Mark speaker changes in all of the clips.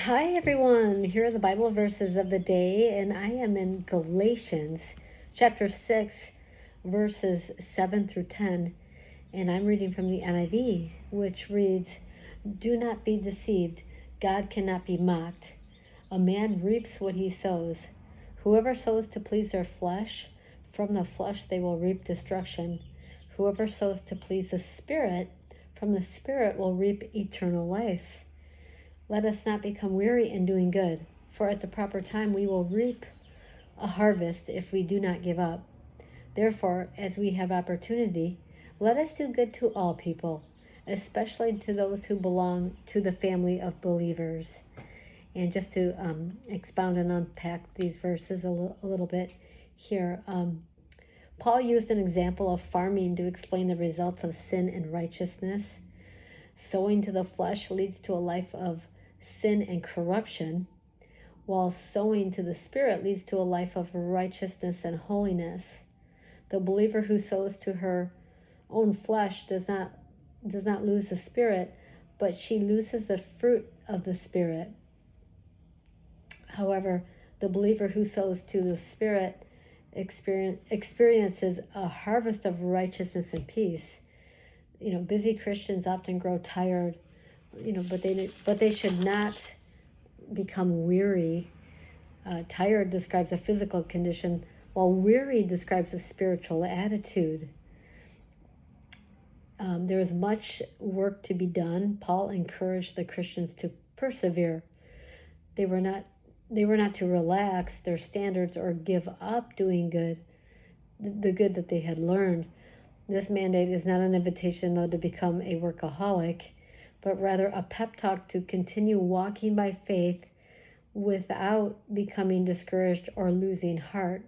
Speaker 1: Hi everyone, here are the Bible verses of the day, and I am in Galatians chapter 6, verses 7 through 10, and I'm reading from the NIV, which reads, "Do not be deceived, God cannot be mocked. A man reaps what he sows. Whoever sows to please their flesh, from the flesh they will reap destruction. Whoever sows to please the Spirit, from the Spirit will reap eternal life. Let us not become weary in doing good, for at the proper time we will reap a harvest if we do not give up. Therefore, as we have opportunity, let us do good to all people, especially to those who belong to the family of believers." And just to expound and unpack these verses a little bit here, Paul used an example of farming to explain the results of sin and righteousness. Sowing to the flesh leads to a life of sin and corruption, while sowing to the Spirit leads to a life of righteousness and holiness. The believer who sows to her own flesh does not lose the Spirit, but she loses the fruit of the Spirit. However, the believer who sows to the Spirit experiences a harvest of righteousness and peace. Busy Christians often grow tired, but they should not become weary. Tired describes a physical condition, while weary describes a spiritual attitude. There is much work to be done. Paul encouraged the Christians to persevere. They were not to relax their standards or give up doing good, the good that they had learned. This mandate is not an invitation, though, to become a workaholic, but rather a pep talk to continue walking by faith without becoming discouraged or losing heart.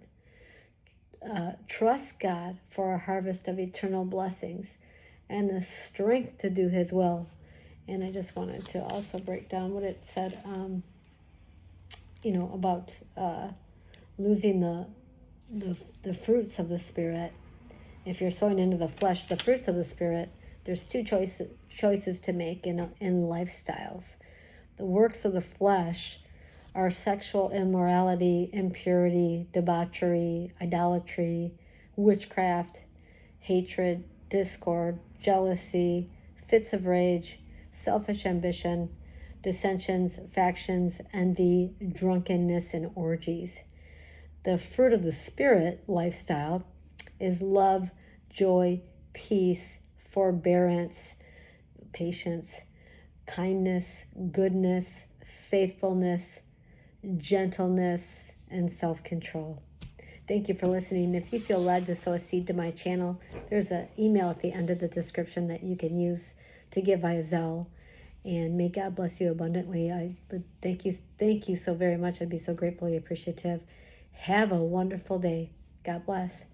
Speaker 1: Trust God for a harvest of eternal blessings and the strength to do His will. And I just wanted to also break down what it said, about losing the fruits of the Spirit. If you're sowing into the flesh, the fruits of the Spirit, there's two choices to make in lifestyles. The works of the flesh are sexual immorality, impurity, debauchery, idolatry, witchcraft, hatred, discord, jealousy, fits of rage, selfish ambition, dissensions, factions, envy, drunkenness, and orgies. The fruit of the Spirit lifestyle is love, joy, peace, forbearance, patience, kindness, goodness, faithfulness, gentleness, and self-control. Thank you for listening. If you feel led to sow a seed to my channel, there's an email at the end of the description that you can use to give via Zelle. And may God bless you abundantly. I would thank you so very much. I'd be so gratefully appreciative. Have a wonderful day. God bless.